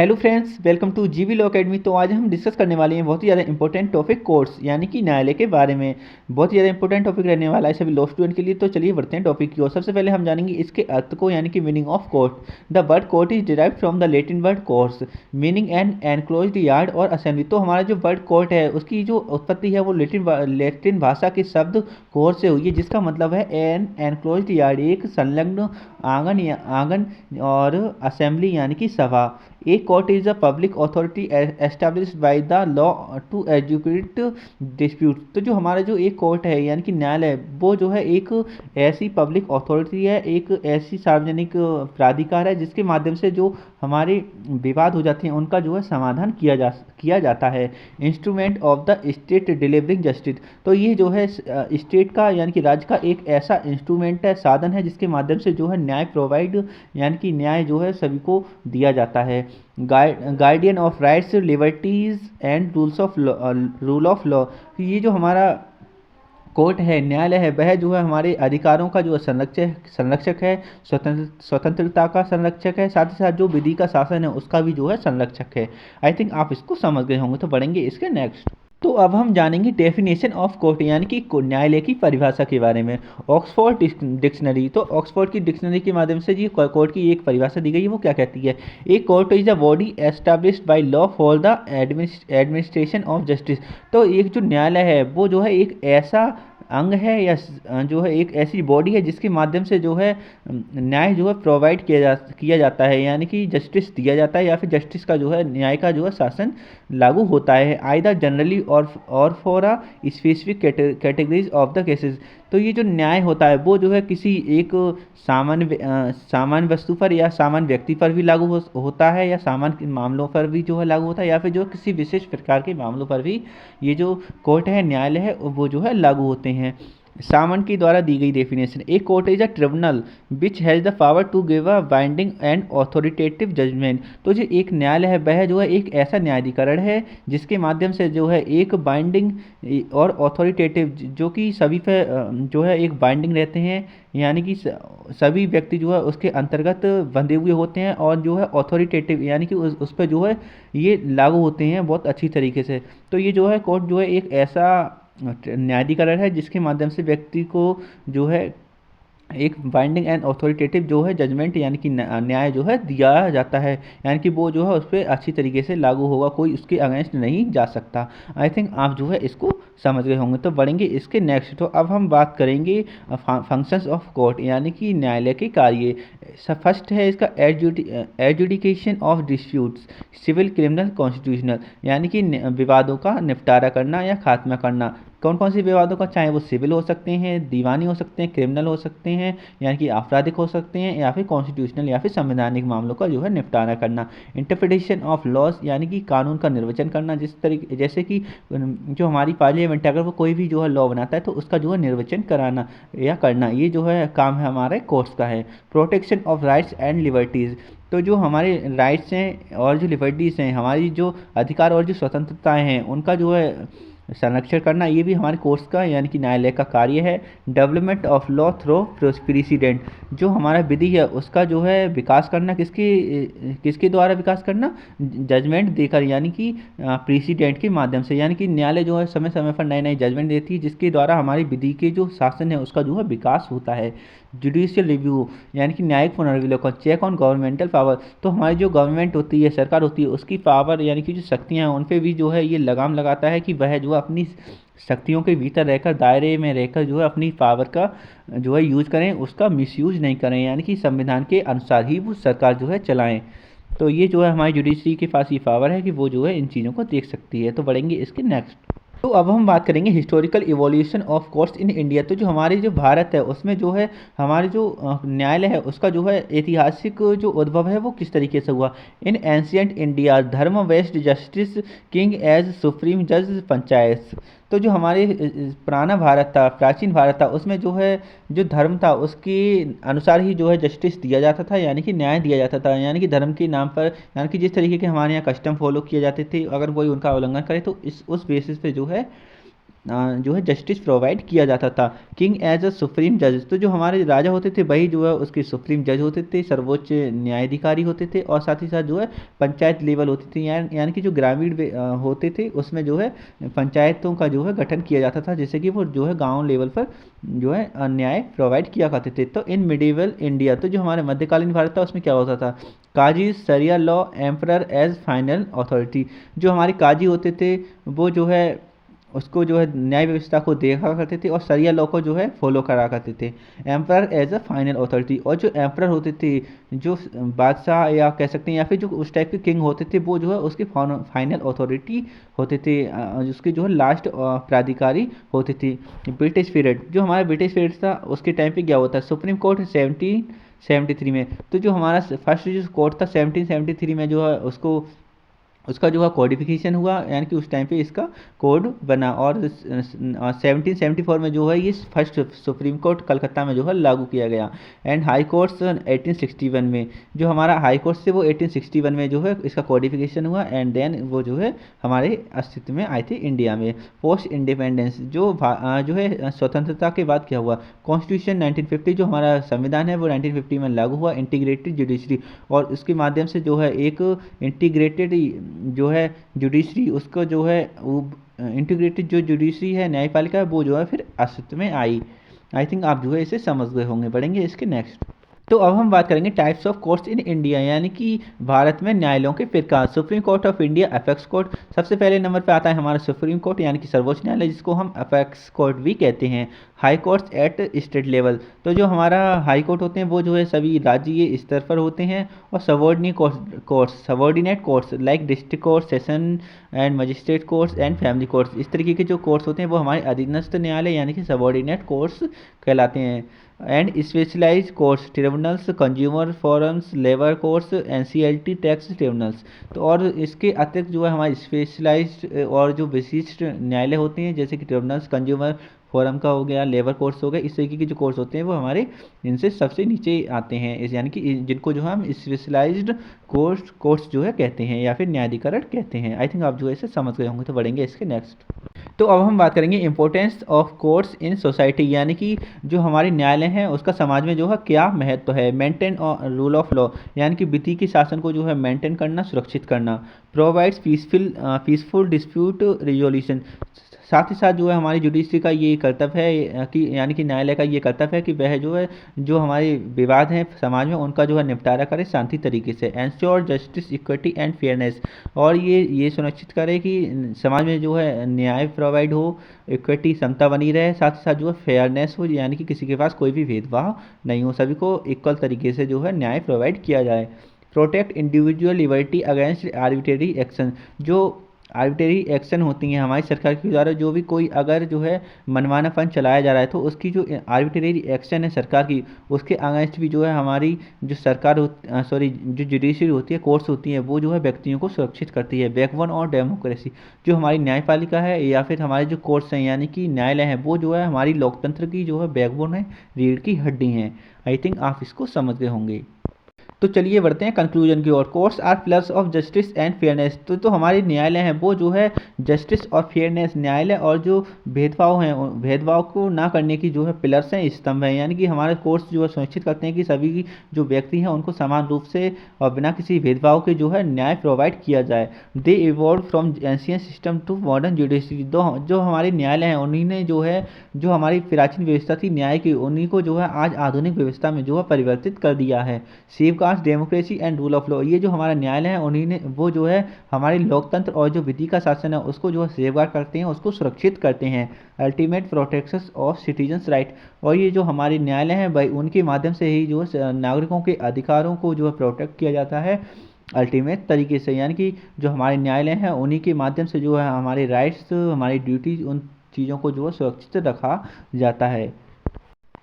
Hello friends, welcome to जीवी law academy. तो आज हम डिस्कस करने वाले हैं बहुत ही ज़्यादा इंपॉर्टेंट टॉपिक कोर्ट्स यानी कि न्यायालय के बारे में। बहुत ही ज़्यादा इंपॉर्टेंट टॉपिक रहने वाला है सभी लॉ स्टूडेंट के लिए। तो चलिए बढ़ते हैं टॉपिक की ओर। सबसे पहले हम जानेंगे इसके अर्थ को यानी कि meaning of court. The word court is derived from the Latin word cors meaning an enclosed yard और असेंबली। तो हमारा जो वर्ड कोर्ट है उसकी जो उत्पत्ति है वो लैटिन भाषा के शब्द कोर से हुई है, जिसका मतलब है एन एनक्लोज्ड यार्ड, एक संलग्न आंगन या आंगन, और असेंबली यानी कि सभा। A court is a public authority established by the law to adjudicate disputes। तो जो हमारा जो एक कोर्ट है यानी कि न्यायालय, वो जो है एक ऐसी पब्लिक अथॉरिटी है, एक ऐसी सार्वजनिक प्राधिकार है जिसके माध्यम से जो हमारे विवाद हो जाते हैं उनका जो है समाधान किया जाता है। Instrument of the state delivering justice. तो ये जो है स्टेट का यानी कि राज्य का एक ऐसा इंस्ट्रूमेंट है, साधन है, जिसके माध्यम से जो है न्याय प्रोवाइड यानी कि न्याय जो है सभी को दिया जाता है। Guardian of rights, liberties and rule of law. ये जो हमारा कोर्ट है, न्यायालय है, वह जो है हमारे अधिकारों का जो संरक्षक है, स्वतंत्रता का संरक्षक है, साथ ही साथ जो विधि का शासन है उसका भी जो है संरक्षक है। आई थिंक आप इसको समझ गए होंगे। तो बढ़ेंगे इसके नेक्स्ट। तो अब हम जानेंगे डेफिनेशन ऑफ कोर्ट यानी कि न्यायालय की परिभाषा के बारे में। Oxford dictionary. तो ऑक्सफोर्ड की डिक्शनरी के माध्यम से जी कोर्ट की एक परिभाषा दी गई है। वो क्या कहती है? A court is a body established by law for the administration of justice. तो एक जो न्यायालय है वो जो है एक ऐसा अंग है या जो है एक ऐसी बॉडी है जिसके माध्यम से जो है न्याय जो है प्रोवाइड किया जाता है, यानी कि जस्टिस दिया जाता है, या फिर जस्टिस का जो है न्याय का जो है शासन लागू होता है। आइदर जनरली और for a specific categories of the cases. तो ये जो न्याय होता है वो जो है किसी एक सामान्य वस्तु पर या सामान्य व्यक्ति पर भी लागू होता है, या सामान्य मामलों पर भी जो है लागू होता है, या फिर जो किसी विशेष प्रकार के मामलों पर भी ये जो कोर्ट है, न्यायालय है, वो जो है लागू होते हैं। सामंत के द्वारा दी गई definition. A court is a tribunal which has the power to give a binding and authoritative judgement. तो जो एक न्यायालय है वह जो है एक ऐसा न्यायाधिकरण है जिसके माध्यम से जो है एक बाइंडिंग और ऑथोरिटेटिव, जो कि सभी पे जो है एक बाइंडिंग रहते हैं, यानी कि सभी व्यक्ति जो है उसके अंतर्गत बंधे हुए होते हैं, और जो है ऑथोरिटेटिव यानी कि उस पर जो है ये लागू होते हैं बहुत अच्छी तरीके से। तो ये जो है कोर्ट जो है एक ऐसा न्यायाधिकरण है जिसके माध्यम से व्यक्ति को जो है एक बाइंडिंग एंड ऑथोरिटेटिव जो है जजमेंट यानी कि न्याय जो है दिया जाता है, यानी कि वो जो है उस पर अच्छी तरीके से लागू होगा, कोई उसके अगेंस्ट नहीं जा सकता। आई थिंक आप जो है इसको समझ गए होंगे। तो बढ़ेंगे इसके नेक्स्ट। तो अब हम बात करेंगे फंक्शंस ऑफ कोर्ट यानी कि न्यायालय के कार्य। फर्स्ट है इसका adjudication of disputes, civil, criminal, constitutional, यानी कि विवादों का निपटारा करना या खात्मा करना। कौन कौन सी विवादों का? चाहे वो सिविल हो सकते हैं, दीवानी हो सकते हैं, क्रिमिनल हो सकते हैं, यानी कि आपराधिक हो सकते हैं, या फिर कॉन्स्टिट्यूशनल या फिर संवैधानिक मामलों का जो है निपटारा करना। इंटरप्रिटेशन ऑफ लॉज यानी कि कानून का निर्वचन करना, जिस तरीके जैसे कि जो हमारी पार्लियामेंट है, अगर वो कोई भी जो है लॉ बनाता है तो उसका जो है निर्वचन कराना या करना, ये जो है काम है हमारे कोर्ट्स का है। Protection of rights and liberties. तो जो हमारे राइट्स हैं और जो लिबर्टीज़ हैं, हमारी जो अधिकार और जो स्वतंत्रताएं हैं, उनका जो है संरक्षण करना, ये भी हमारे कोर्स का यानी कि न्यायालय का कार्य है। Development of law through president. जो हमारा विधि है उसका जो है विकास करना, किसके द्वारा विकास करना? जजमेंट देकर, यानी कि प्रेसिडेंट के माध्यम से, यानी कि न्यायालय जो है समय समय पर नए नए जजमेंट देती है जिसके द्वारा हमारी विधि के जो शासन है उसका जो है विकास होता है। जुडिशियल रिव्यू यानी कि न्यायिक पुनर्विलोकन। Check on governmental power. तो हमारी जो गवर्नमेंट होती है, सरकार होती है, उसकी पावर यानी कि जो शक्तियाँ हैं उन पर भी जो है ये लगाम लगाता है कि वह जो अपनी शक्तियों के भीतर रहकर, दायरे में रहकर जो है अपनी पावर का जो है यूज करें, उसका मिसयूज नहीं करें, यानी कि संविधान के अनुसार ही वो सरकार जो है चलाएं। तो ये जो है हमारी जुडिशरी के पास ये पावर है कि वो जो है इन चीज़ों को देख सकती है। तो बढ़ेंगे इसके नेक्स्ट। तो अब हम बात करेंगे historical evolution of courts in India. तो जो हमारे जो भारत है उसमें जो है हमारे जो न्यायालय है उसका जो है ऐतिहासिक जो उद्भव है वो किस तरीके से हुआ। In ancient India dharma based justice king as supreme जज पंचायत। तो जो हमारे पुराना भारत था, प्राचीन भारत था, उसमें जो है जो धर्म था उसके अनुसार ही जो है जस्टिस दिया जाता था, यानी कि न्याय दिया जाता था, यानी कि धर्म के नाम पर, यानी कि जिस तरीके के हमारे यहाँ कस्टम फॉलो किए जाते थे, अगर कोई उनका उल्लंघन करे तो उस बेसिस पे जो है जो है जस्टिस प्रोवाइड किया जाता था। किंग एज अ सुप्रीम जज, तो जो हमारे राजा होते थे वही जो है उसके सुप्रीम जज होते थे, सर्वोच्च न्यायाधिकारी होते थे। और साथ ही साथ जो है पंचायत लेवल होती थी, यानी कि जो ग्रामीण होते थे उसमें जो है पंचायतों का जो है गठन किया जाता था, जैसे कि वो जो है गांव लेवल पर जो है न्याय प्रोवाइड किया करते थे। तो इन मिडिवल इंडिया, तो जो हमारे मध्यकालीन भारत था उसमें क्या होता था, qazi sharia law emperor as final authority, जो हमारे काजी होते थे वो जो है उसको जो है न्याय व्यवस्था को देखा करते थे और सरिया लॉ को जो है फॉलो करा करते थे। Emperor as a final authority, और जो एम्परर होते थे, जो बादशाह या कह सकते हैं या फिर जो उस टाइप के किंग होते थे, वो जो है उसके फाइनल अथॉरिटी होते थे, उसके जो है लास्ट प्राधिकारी होते थे। ब्रिटिश पीरियड, जो हमारा ब्रिटिश पीरियड था उसके टाइम पे क्या होता है, सुप्रीम कोर्ट 1773 में, तो जो हमारा फर्स्ट जो कोर्ट था 1773 में जो है उसका जो है कोडिफिकेशन हुआ, यानी कि उस टाइम पे इसका कोड बना। और 1774 में जो है ये फर्स्ट सुप्रीम कोर्ट कलकत्ता में जो है लागू किया गया। एंड हाई कोर्ट्स 1861 में, जो हमारा हाई कोर्ट से वो 1861 में जो है इसका कोडिफिकेशन हुआ। एंड देन वो जो है हमारे अस्तित्व में आए थे इंडिया में। पोस्ट इंडिपेंडेंस, जो है स्वतंत्रता के बाद क्या हुआ, कॉन्स्टिट्यूशन 1950, जो हमारा संविधान है वो 1950 में लागू हुआ। इंटीग्रेटेड जुडिशरी, और उसके माध्यम से जो है एक इंटीग्रेटेड जो है जुडिशरी, उसको जो है वो इंटीग्रेटेड जो जुडिशरी है न्यायपालिका है वो जो है फिर अस्तित्व में आई। आई थिंक आप जो है इसे समझ गए होंगे। बढ़ेंगे इसके नेक्स्ट। तो अब हम बात करेंगे types of courts in India, यानी कि भारत में न्यायालयों के प्रकार। Supreme court of India, apex court, सबसे पहले नंबर पे आता है हमारा सुप्रीम कोर्ट यानी कि सर्वोच्च न्यायालय, जिसको हम अपेक्स कोर्ट भी कहते हैं। High courts at state level, तो जो हमारा हाई कोर्ट होते हैं वो जो है सभी राज्यीय स्तर पर होते हैं। और subordinate courts like district court, session and magistrate courts and family courts, इस तरीके के जो कोर्ट्स होते हैं वो हमारे अधीनस्थ न्यायालय यानी कि सबॉर्डिनेट कोर्ट्स कहलाते हैं। And specialised courts, tribunals, consumer forums, labour courts, NCLT, tax tribunals. तो और इसके अतिरिक्त जो है हमारे स्पेशलाइज्ड और जो विशिष्ट न्यायालय होते हैं, जैसे कि ट्रिब्यूनल्स, कंज्यूमर फोरम का हो गया, लेबर कोर्ट्स हो गए, इस तरीके के जो कोर्ट्स होते हैं वो हमारे इनसे सबसे नीचे आते हैं, इस यानी कि जिनको जो हम स्पेशलाइज्ड कोर्ट्स जो है कहते हैं या फिर न्यायाधिकरण कहते हैं। आई थिंक आप जो है इसे समझ गए होंगे। तो बढ़ेंगे इसके नेक्स्ट। तो अब हम बात करेंगे importance of courts in society, यानी कि जो हमारे न्यायालय हैं उसका समाज में जो है क्या महत्व है। मेंटेन रूल ऑफ लॉ, यानी कि विधि के शासन को जो है मेंटेन करना, सुरक्षित करना। प्रोवाइड्स पीसफुल डिस्प्यूट रिजोल्यूशन, साथ ही साथ जो है हमारी जुडिशरी का ये कर्तव्य है कि यानी कि न्यायालय का ये कर्तव्य है कि वह जो है जो हमारे विवाद हैं समाज में उनका जो है निपटारा करे शांति तरीके से। Ensure justice, equity and fairness, और ये सुनिश्चित करे कि समाज में जो है न्याय प्रोवाइड हो, इक्विटी समता बनी रहे, साथ ही साथ जो है फेयरनेस हो, यानी कि किसी के पास कोई भी भेदभाव नहीं हो, सभी को इक्वल तरीके से जो है न्याय प्रोवाइड किया जाए। Protect individual liberty against arbitrary action, जो आर्बिट्रेरी एक्शन होती हैं हमारी सरकार के द्वारा, जो भी कोई अगर जो है मनमाना फंड चलाया जा रहा है तो उसकी जो आर्बिट्रेरी एक्शन है सरकार की, उसके अगेंस्ट भी जो है हमारी जो सरकार जो जुडिशरी होती है, कोर्ट्स होती हैं, वो जो है व्यक्तियों को सुरक्षित करती है। बैकबोन और डेमोक्रेसी, जो हमारी न्यायपालिका है या फिर हमारे जो कोर्ट्स हैं यानी कि न्यायालय हैं, वो जो है हमारी लोकतंत्र की जो है बैकबोन है, रीढ़ की हड्डी हैं। आई थिंक आप इसको समझ गए होंगे। तो चलिए बढ़ते हैं कंक्लूजन की ओर। Courts are pillars of justice and fairness, तो हमारे न्यायालय हैं वो जो है जस्टिस और फेयरनेस, न्यायालय और जो भेदभाव हैं भेदभाव को ना करने की जो है पिलर्स हैं, स्तंभ हैं, यानी कि हमारे कोर्ट्स जो है सुनिश्चित करते हैं कि सभी जो व्यक्ति हैं उनको समान रूप से और बिना किसी भेदभाव के जो है न्याय प्रोवाइड किया जाए। They evolve from ancient system to modern judiciary, जो हमारे न्यायालय हैं उन्हीं ने जो है जो हमारी प्राचीन व्यवस्था थी न्याय की, उन्हीं को जो है आज आधुनिक व्यवस्था में जो है परिवर्तित कर दिया है। Safe democracy and rule of law, ये जो हमारा न्यायालय है उन्हीं ने वो जो है हमारे लोकतंत्र और जो विधि का शासन है उसको जो है सेफगार्ड करते हैं, उसको सुरक्षित करते हैं। Ultimate protection of citizens right, और ये जो हमारे न्यायालय हैं भाई उनके माध्यम से ही जो है नागरिकों के अधिकारों को जो है प्रोटेक्ट किया जाता है अल्टीमेट तरीके से, यानी कि जो हमारे न्यायालय हैं उन्हीं के माध्यम से जो है हमारे राइट्स, हमारी ड्यूटीज, उन चीज़ों को जो है सुरक्षित रखा जाता है।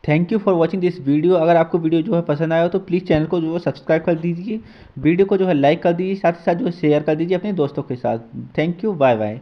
Thank you for watching this video. अगर आपको वीडियो जो है पसंद आया हो तो प्लीज़ चैनल को जो है सब्सक्राइब कर दीजिए, वीडियो को जो है लाइक कर दीजिए, साथ ही साथ जो है शेयर कर दीजिए अपने दोस्तों के साथ। Thank you, bye bye.